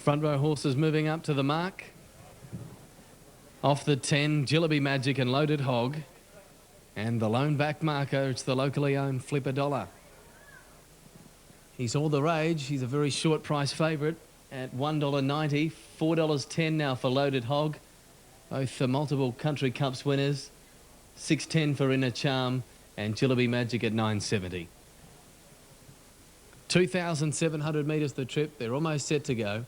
Front row horses moving up to the mark. Off the 10, Jillaby Magic and Loaded Hog. And the lone back marker, it's the locally owned Flipper Dollar. He's all the rage. He's a very short price favourite at $1.90, $4.10 now for Loaded Hog. Both the multiple Country Cups winners. $6.10 for Inner Charm and Jillaby Magic at $9.70. 2,700 metres the trip. They're almost set to go.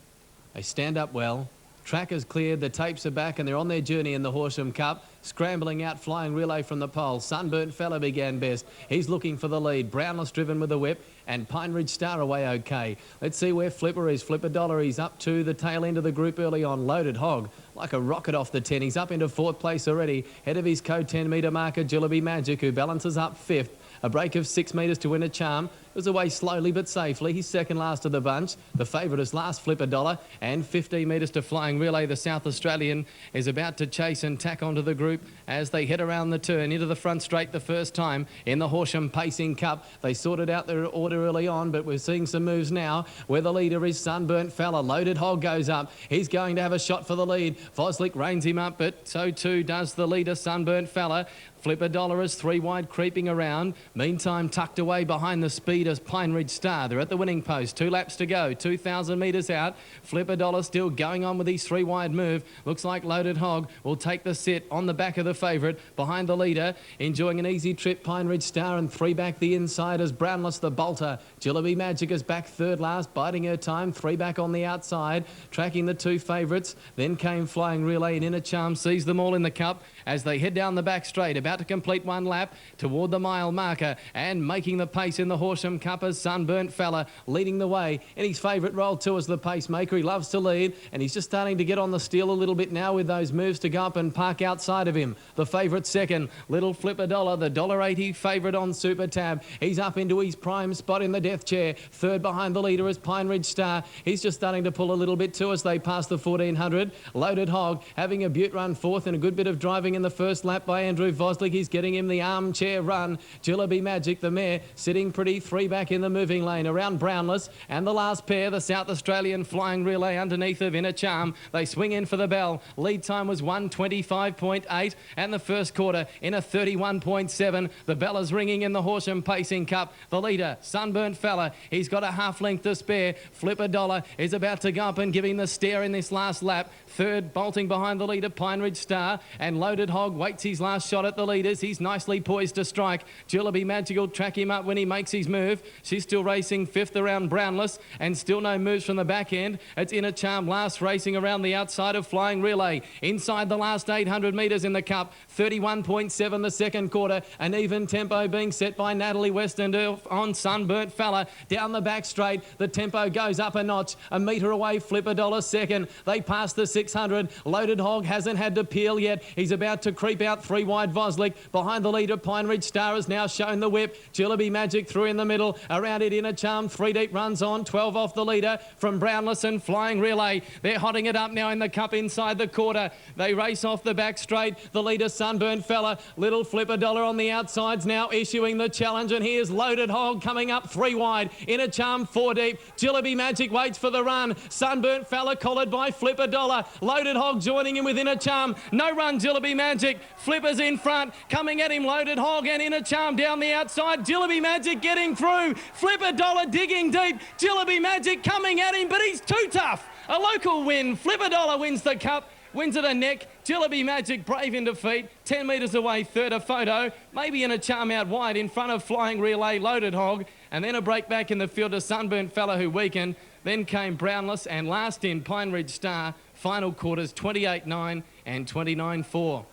They stand up well. Track is cleared, the tapes are back and they're on their journey in the Horsham Cup. Scrambling out, flying relay from the pole. Sunburnt Fella began best. He's looking for the lead. Brownless driven with the whip and Pine Ridge Star away okay. Let's see where Flipper is. Flipper Dollar, he's up to the tail end of the group early on. Loaded Hog, like a rocket off the 10. He's up into 4th place already. Head of his co-10 metre marker, Jillaby Magic, who balances up 5th. A break of 6 metres to Inner Charm. Was away slowly but safely. He's second last of the bunch. The favourite is last Flipper Dollar. And 15 metres to Flying Relay. The South Australian is about to chase and tack onto the group as they head around the turn into the front straight the first time in the Horsham Pacing Cup. They sorted out their order early on, but we're seeing some moves now where the leader is Sunburnt Fella. Loaded Hog goes up. He's going to have a shot for the lead. Voslick reins him up, but so too does the leader, Sunburnt Fella. Flipper Dollar is 3 wide creeping around. Meantime, tucked away behind the speed is Pine Ridge Star. They're at the winning post. 2 laps to go. 2,000 metres out. Flipper Dollar still going on with his 3 wide move. Looks like Loaded Hog will take the sit on the back of the favourite behind the leader. Enjoying an easy trip, Pine Ridge Star, and 3 back the inside as Brownless the bolter. Jillaby Magic is back 3rd last, biding her time. 3 back on the outside, tracking the 2 favourites. Then came Flying Relay and Inner Charm sees them all in the cup as they head down the back straight, about to complete 1 lap toward the mile marker and making the pace in the Horsham Cup as Sunburnt Fella leading the way in his favourite role too as the pacemaker. He loves to lead and he's just starting to get on the steel a little bit now with those moves to go up and park outside of him. The favourite second, Little Flipper Dollar, the $1.80 favourite on Super Tab. He's up into his prime spot in the death chair. 3rd behind the leader is Pine Ridge Star. He's just starting to pull a little bit too as they pass the 1,400. Loaded Hog having a beaut run 4th and a good bit of driving in the first lap by Andrew Voslick. He's getting him the armchair run. Jillaby Magic, the mare, sitting pretty. 3 back in the moving lane around Brownless. And the last pair, the South Australian Flying Relay underneath of Inner Charm. They swing in for the bell. Lead time was 1:25.8 and the first quarter in a 31.7. The bell is ringing in the Horsham Pacing Cup. The leader, Sunburnt Fella, he's got a half length to spare. Flipper Dollar is about to go up and give him the stare in this last lap. 3rd, bolting behind the leader, Pine Ridge Star. And Loaded Hog waits his last shot at the leaders. He's nicely poised to strike. Jillaby Magic will track him up when he makes his move. She's still racing 5th around Brownless and still no moves from the back end. It's Inner Charm last racing around the outside of Flying Relay. Inside the last 800 metres in the cup. 31.7 the second quarter. An even tempo being set by Natalie Weston on Sunburnt Fella. Down the back straight, the tempo goes up a notch. A metre away, Flipper Dollar second. They pass the 600. Loaded Hog hasn't had to peel yet. He's about to creep out 3 wide. Voslick behind the leader, Pine Ridge Star has now shown the whip. Jillaby Magic through in the middle. Around it, Inner Charm. 3 deep runs on. 12 off the leader from Brownless and Flying Relay. They're hotting it up now in the cup inside the quarter. They race off the back straight. The leader, Sunburnt Fella. Little Flipper Dollar on the outsides now issuing the challenge. And here's Loaded Hog coming up 3 wide. Inner Charm 4 deep. Jillaby Magic waits for the run. Sunburnt Fella collared by Flipper Dollar. Loaded Hog joining him with Inner Charm. No run, Jillaby Magic. Flipper's in front. Coming at him, Loaded Hog and Inner Charm down the outside. Jillaby Magic getting through. Flipper Dollar digging deep. Jillaby Magic coming at him, but he's too tough. A local win. Flipper Dollar wins the cup. Wins at a neck. Jillaby Magic brave in defeat. 10 metres away, 3rd a photo. Maybe Inner Charm out wide in front of Flying Relay, Loaded Hog. And then a break back in the field to Sunburnt Fella who weakened. Then came Brownless and last in Pine Ridge Star. Final quarters 28.9 and 29.4.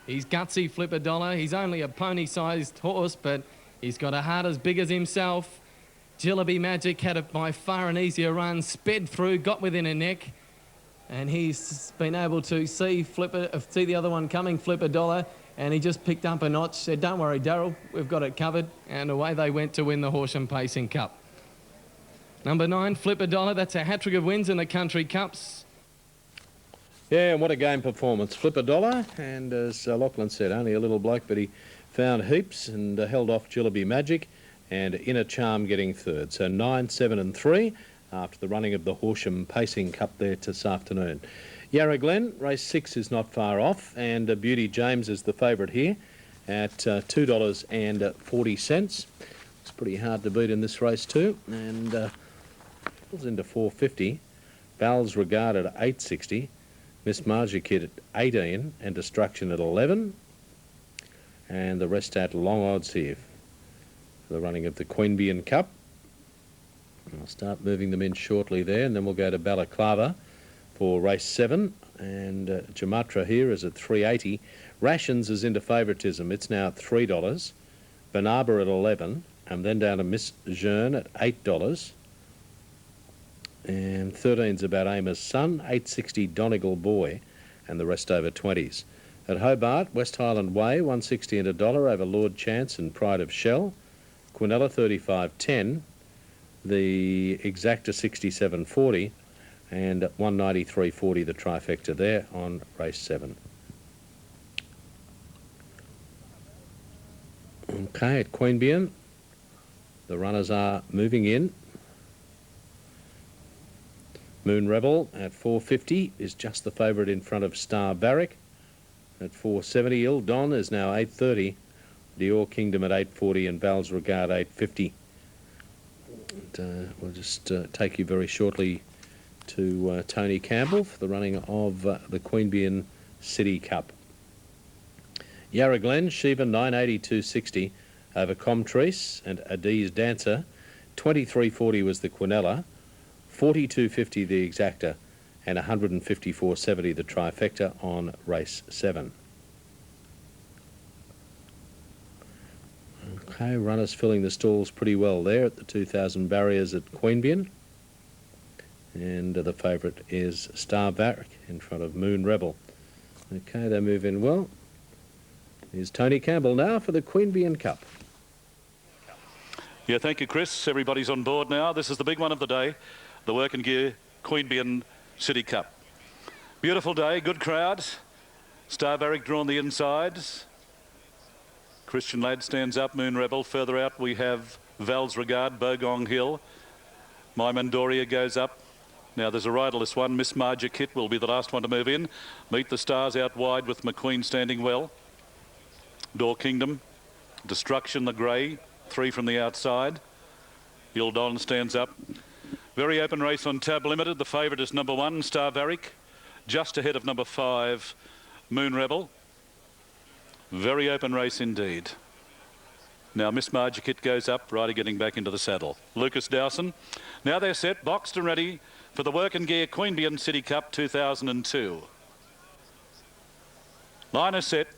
He's gutsy, Flipper Dollar. He's only a pony-sized horse, but he's got a heart as big as himself. Jillaby Magic had a by far an easier run, sped through, got within a neck, and he's been able to see the other one coming, Flipper Dollar, and he just picked up a notch. Said, "Don't worry, Darryl, we've got it covered," and away they went to win the Horsham Pacing Cup. Number 9, Flipper Dollar. That's a hat-trick of wins in the Country Cups. Yeah, and what a game performance. Flipper Dollar, and as Lachlan said, only a little bloke, but he found heaps and held off Jillaby Magic, and Inner Charm getting 3rd. So 9, 7 and 3 after the running of the Horsham Pacing Cup there this afternoon. Yarra Glen, race 6 is not far off, and Beauty James is the favourite here at $2.40. It's pretty hard to beat in this race too, and pulls into $4.50. Val's Regard at $8.60. Miss Margie Kid at 18 and Destruction at 11. And the rest at long odds here for the running of the Queanbeyan Cup. I'll start moving them in shortly there, and then we'll go to Balaclava for race 7. And Jamatra here is at $3.80. Rations is into favouritism. It's now at $3. Banaba at 11, and then down to Miss Jearn at $8. And 13's About Amos Son, $8.60 Donegal Boy, and the rest over 20s. At Hobart, West Highland Way, $1.60 and $1 over Lord Chance and Pride of Shell. Quinella, $35.10. The Exacta, $67.40. And $193.40 the trifecta there on race 7. Okay, at Queanbeyan, the runners are moving in. Moon Rebel at $4.50 is just the favourite in front of Star Barrack. At $4.70, Il Don is now $8.30. Dior Kingdom at $8.40 and Val's Regard $8.50. And, we'll just take you very shortly to Tony Campbell for the running of the Queanbeyan City Cup. Yarra Glen, Shiva, $9.82.60 over Comtrice and Adiz Dancer. $23.40 was the Quinella, $42.50 the Exacta, and $154.70 the trifecta on race 7. Okay, runners filling the stalls pretty well there at the 2,000 barriers at Queanbeyan. And the favourite is Star Barrack in front of Moon Rebel. Okay, they move in well. Here's Tony Campbell now for the Queanbeyan Cup. Yeah, thank you, Chris. Everybody's on board now. This is the big one of the day, the Work and Gear Queanbeyan City Cup. Beautiful day, good crowd. Star Barrack drawn the insides. Christian Lad stands up, Moon Rebel. Further out we have Val's Regard, Bogong Hill. My Mandoria goes up. Now there's a riderless one. Miss Margie Kit will be the last one to move in. Meet the Stars out wide with McQueen standing well. Door Kingdom, Destruction the Grey, 3 from the outside. Il Don stands up. Very open race on Tab Limited. The favourite is number 1, Star Barrack, just ahead of number 5, Moon Rebel. Very open race indeed. Now Miss Margie Kit goes up, rider getting back into the saddle. Lucas Dowson. Now they're set, boxed and ready for the Work and Gear Queanbeyan City Cup 2002. Line is set.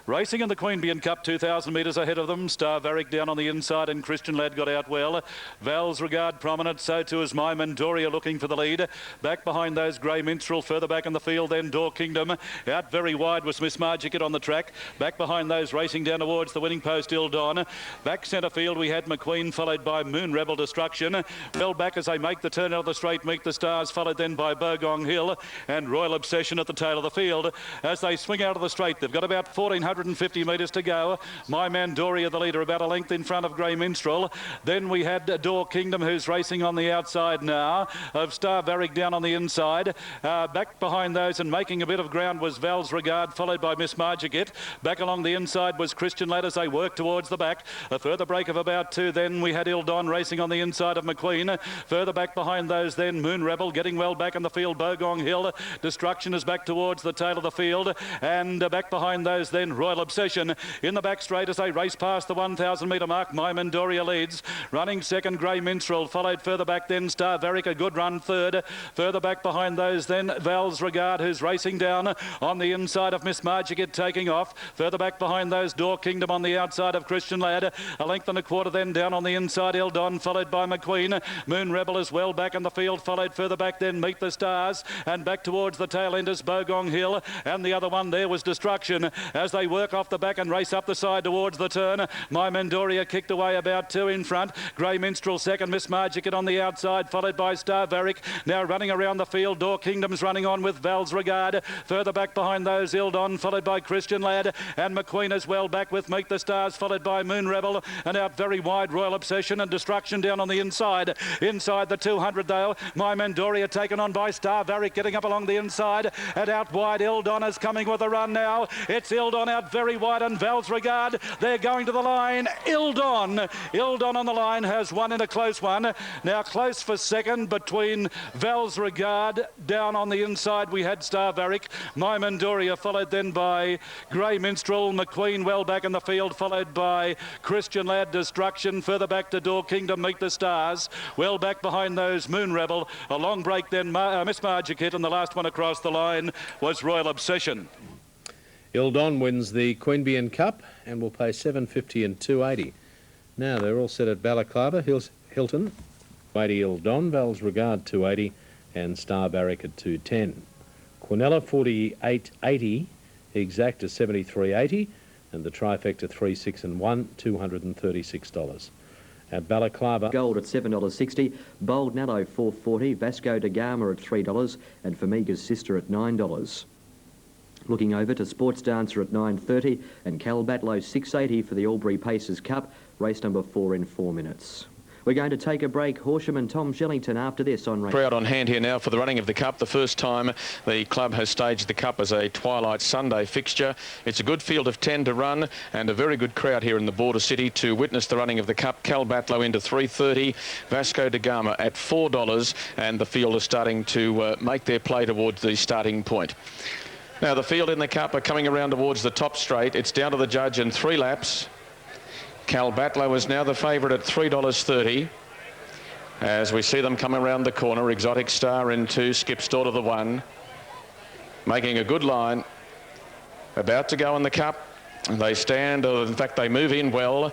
Racing in the Queanbeyan Cup, 2,000 metres ahead of them. Star Barrack down on the inside and Christian Lad got out well. Val's Regard prominent, so too is My Mandoria looking for the lead. Back behind those Grey Minstrel, further back in the field then Door Kingdom. Out very wide was Miss Margie Kit on the track. Back behind those racing down towards the winning post, Il Don. Back centre field we had McQueen followed by Moon Rebel Destruction. Well back as they make the turn out of the straight, Meet the Stars followed then by Bogong Hill and Royal Obsession at the tail of the field. As they swing out of the straight, they've got about 1,450 metres to go. My Mandoria the leader, about a length in front of Grey Minstrel. Then we had Door Kingdom who's racing on the outside now of Star Barrack down on the inside. Back behind those and making a bit of ground was Val's Regard followed by Miss Margie Kit. Back along the inside was Christian Lad as they work towards the back. A further break of about 2. Then we had Il Don racing on the inside of McQueen. Further back behind those then Moon Rebel getting well back in the field. Bogong Hill. Destruction is back towards the tail of the field. And back behind those then Royal Obsession. In the back straight as they race past the 1,000 metre mark. My Mandoria leads. Running second, Grey Minstrel. Followed further back then Star Barrack, a good run third. Further back behind those then Val's Regard who's racing down on the inside of Miss Margie Kit taking off. Further back behind those Door Kingdom on the outside of Christian Lad. A length and a quarter then down on the inside Il Don followed by McQueen. Moon Rebel is well back in the field. Followed further back then Meet the Stars. And back towards the tail end is Bogong Hill. And the other one there was Destruction as they work work off the back and race up the side towards the turn. My Mendoria kicked away about 2 in front. Grey Minstrel second. Miss Margicate on the outside, followed by Star Varick. Now running around the field. Door Kingdom's running on with Val's Regard. Further back behind those, Ildon, followed by Christian Lad. And McQueen as well back with Meet the Stars, followed by Moon Rebel. And out very wide, Royal Obsession and Destruction down on the inside. Inside the 200 though, My Mendoria taken on by Star Varick, getting up along the inside. And out wide, Ildon is coming with a run now. It's Ildon out very wide and Val's Regard. They're going to the line. Ildon on the line has won in a close one. Now close for second between Val's Regard. Down on the inside we had Star Varick. My Mendoria followed then by Grey Minstrel. McQueen well back in the field, followed by Christian Lad, Destruction. Further back to Door Kingdom, Meet the Stars. Well back behind those, Moon Rebel. A long break then, Miss Margicate, and the last one across the line was Royal Obsession. Ildon wins the Queanbeyan Cup and will pay $7.50 and $2.80. Now they're all set at Balaclava. Hilton, 80 Ildon, Val's Regard $2.80 and Star Varick at $2.10. Quinella $48.80, Exact is $73.80 and the Trifecta 3, 6 and 1, $236. At Balaclava, Gold at $7.60, Bold Nello $4.40, Vasco da Gama at $3 and Famiga's Sister at $9. Looking over to Sports Dancer at $9.30 and Cal Batlow $6.80 for the Albury Pacers Cup, race number 4 in 4 minutes. We're going to take a break. Horsham and Tom Shillington after this on race. Crowd on hand here now for the running of the Cup. The first time the club has staged the Cup as a Twilight Sunday fixture. It's a good field of 10 to run and a very good crowd here in the border city to witness the running of the Cup. Cal Batlow into $3.30, Vasco da Gama at $4 and the field is starting to make their play towards the starting point. Now the field in the Cup are coming around towards the top straight. It's down to the judge in 3 laps. Cal Batlow is now the favourite at $3.30. As we see them come around the corner, Exotic Star in 2, Skip Store to the 1. Making a good line. About to go in the Cup. They stand, in fact they move in well.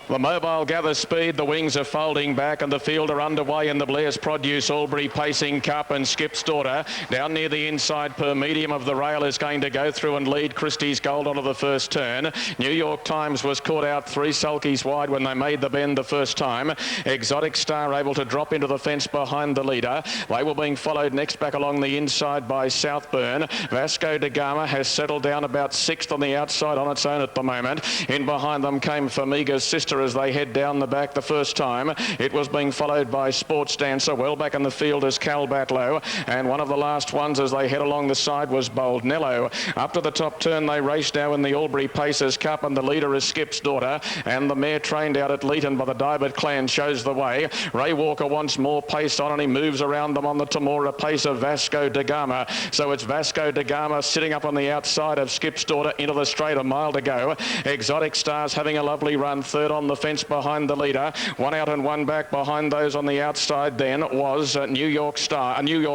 The Mobile gathers speed, the wings are folding back and the field are underway in the Blair's Produce Albury Pacing Cup and Skip's Daughter. Down near the inside per medium of the rail is going to go through and lead Christie's Gold onto the first turn. New York Times was caught out 3 sulkies wide when they made the bend the first time. Exotic Star able to drop into the fence behind the leader. They were being followed next back along the inside by Southburn. Vasco da Gama has settled down about 6th on the outside on its own at the moment. In behind them came Famiga's Sister as they head down the back the first time. It was being followed by Sports Dancer. Well back in the field is Cal Batlow, and one of the last ones as they head along the side was Bold Nello. Up to the top turn they race now in the Albury Pacers Cup, and the leader is Skip's Daughter, and the mare trained out at Leeton by the Dybert clan shows the way. Ray Walker wants more pace on and he moves around them on the Tamora pace of Vasco da Gama. So it's Vasco da Gama sitting up on the outside of Skip's Daughter into the straight, a mile to go. Exotic Stars having a lovely run, third on the fence behind the leader. 1 out and 1 back behind those on the outside then was New York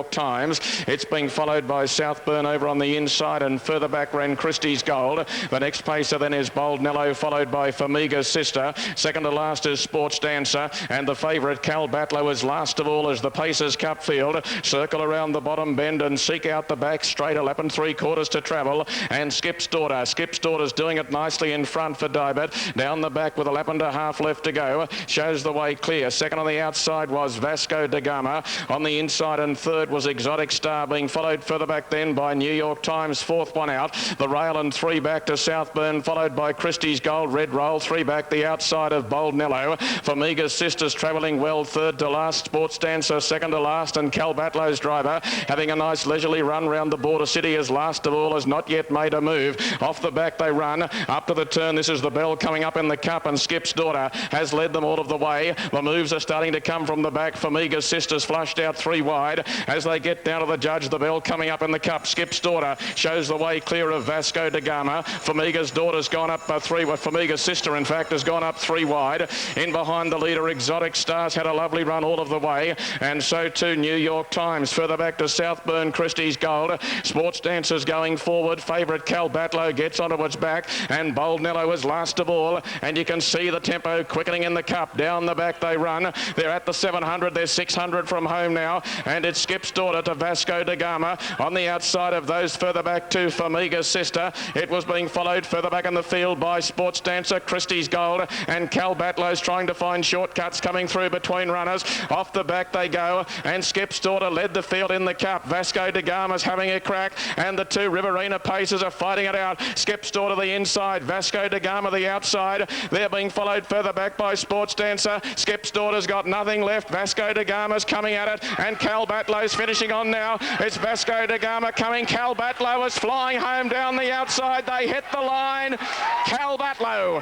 Times. It's being followed by Southburn over on the inside, and further back ran Christie's Gold. The next pacer then is Bold Nello, followed by Famiga's Sister. Second to last is Sports Dancer, and the favourite Cal Batlow is last of all as the Pacers Cup field circle around the bottom bend and seek out the back straight, a lap and 3/4 to travel, and Skip's Daughter. Skip's Daughter's doing it nicely in front for Dybert. Down the back with a lap and a half left to go, shows the way clear. Second on the outside was Vasco da Gama. On the inside and third was Exotic Star, being followed further back then by New York Times, 4th one out. The rail and 3 back to Southburn, followed by Christie's Gold. Red Roll 3 back the outside of Bold Nello. Famiga's Sisters travelling well, third to last. Sports Dancer second to last, and Cal Batlow's driver having a nice leisurely run round the border city as last of all has not yet made a move. Off the back they run up to the turn. This is the Bell coming up in the Cup, and Skip's Daughter has led them all of the way. The moves are starting to come from the back. Famiga's Sisters flushed out 3 wide. As they get down to the judge, the Bell coming up in the Cup. Skip's Daughter shows the way clear of Vasco da Gama. Famiga's Daughter's gone up 3, well, Famiga's Sister in fact has gone up 3 wide. In behind the leader, Exotic Stars had a lovely run all of the way, and so too New York Times. Further back to Southburn, Christie's Gold. Sports Dancers going forward. Favourite Cal Batlow gets onto its back, and Bold Nello is last of all, and you can see the tempo quickening in the Cup. Down the back they run. They're at the 700. They're 600 from home now. And it's Skip's Daughter to Vasco da Gama. On the outside of those further back to Formiga's Sister. It was being followed further back in the field by Sports Dancer, Christie's Gold, and Cal Batlow's trying to find shortcuts coming through between runners. Off the back they go, and Skip's Daughter led the field in the Cup. Vasco da Gama's having a crack, and the two Riverina Pacers are fighting it out. Skip's Daughter the inside, Vasco da Gama the outside. They're being followed further back by Sports Dancer. Skip's Daughter's got nothing left. Vasco da Gama's coming at it, and Cal Batlow's finishing on now. It's Vasco da Gama coming. Cal Batlow is flying home down the outside. They hit the line. Cal Batlow,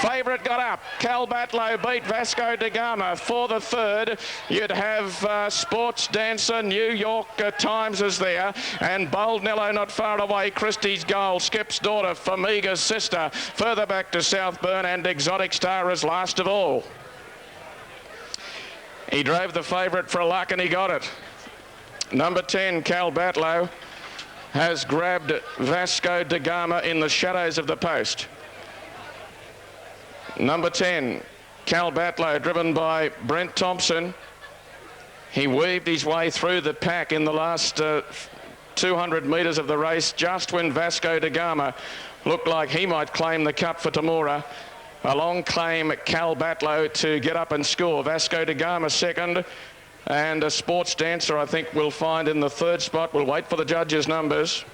favourite, got up. Cal Batlow beat Vasco da Gama for the third. You'd have Sports Dancer, New York Times is there, and Bold Nello not far away. Christie's Gold, Skip's Daughter, Formiga's Sister, further back to Southburn, and Exotic Star is last of all. He drove the favourite for a luck and he got it. Number 10, Cal Batlow, has grabbed Vasco da Gama in the shadows of the post. Number 10, Cal Batlow, driven by Brent Thompson. He weaved his way through the pack in the last 200 metres of the race, just when Vasco da Gama looked like he might claim the Cup for Temora. Along came Cal Batlow to get up and score. Vasco da Gama second, and a Sports Dancer, I think, we'll find in the third spot. We'll wait for the judges' numbers.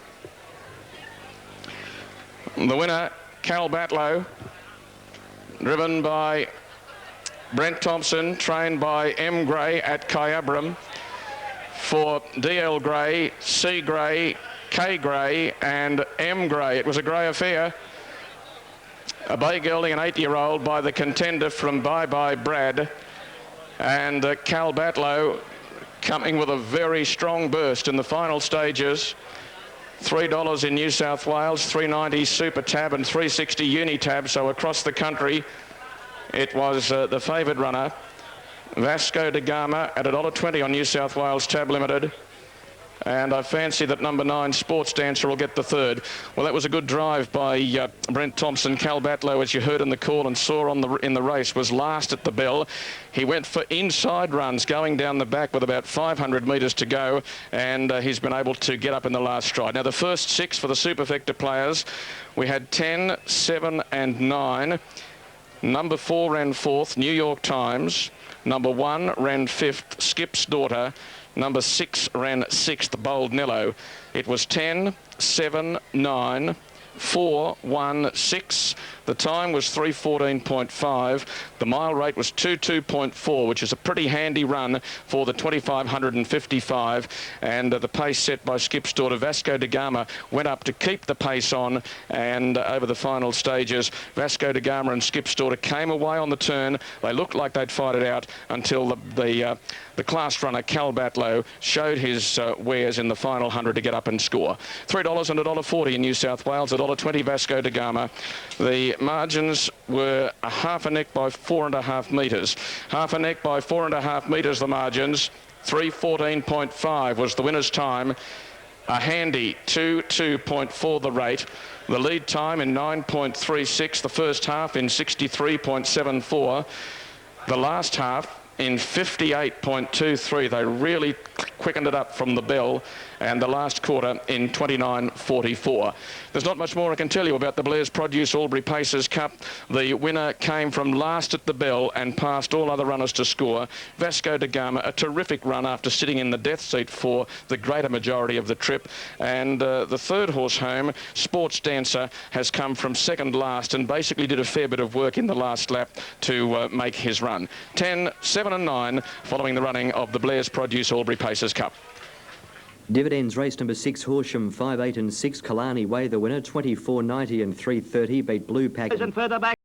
The winner, Cal Batlow, driven by Brent Thompson, trained by M. Gray at Kyabram, for DL Gray, C. Gray, K. Gray and M. Gray. It was a grey affair. A bay gelding, an 8-year-old, by the contender from Bye Bye Brad. And Cal Batlow coming with a very strong burst in the final stages. $3 in New South Wales, $3.90 Super Tab and $3.60 Uni Tab. So across the country, it was the favoured runner, Vasco da Gama, at $1.20 on New South Wales Tab Limited. And I fancy that number 9, Sports Dancer, will get the third. Well, that was a good drive by Brent Thompson. Cal Batlow, as you heard in the call and saw in the race, was last at the bell. He went for inside runs, going down the back with about 500 metres to go, and he's been able to get up in the last stride. Now, the first 6 for the Superfecta players, we had 10, 7 and 9. Number 4 ran 4th, New York Times. Number 1 ran 5th, Skip's Daughter. Number 6 ran 6th, Bold Nello. It was 10, 7, 9, 4, 1, 6. The time was 3:14.5. The mile rate was 2:2.4, which is a pretty handy run for the 2555. And the pace set by Skip's Daughter, Vasco da Gama, went up to keep the pace on. And over the final stages, Vasco da Gama and Skip's Daughter came away on the turn. They looked like they'd fight it out until the class runner, Cal Batlow, showed his wares in the final 100 to get up and score. $3 and $1.40 in New South Wales, $1.20 Vasco da Gama. The margins were a half a neck by 4.5 metres. Half a neck by 4.5 metres, the margins. 3:14.5 was the winner's time. A handy 2:2.4 the rate. The lead time in 9.36. The first half in 63.74. The last half in 58.23. They really quickened it up from the bell, and the last quarter in 29.44. There's not much more I can tell you about the Blair's Produce Albury Pacers Cup. The winner came from last at the bell and passed all other runners to score. Vasco da Gama, a terrific run after sitting in the death seat for the greater majority of the trip. And the third horse home, Sports Dancer, has come from second last and basically did a fair bit of work in the last lap to make his run. 10, 7 and 9 following the running of the Blair's Produce Albury Pacers Cup. Dividends race number 6, Horsham, 5, 8 and 6. Kalani Way the winner, 24.90 and 3.30. Beat Blue Pack.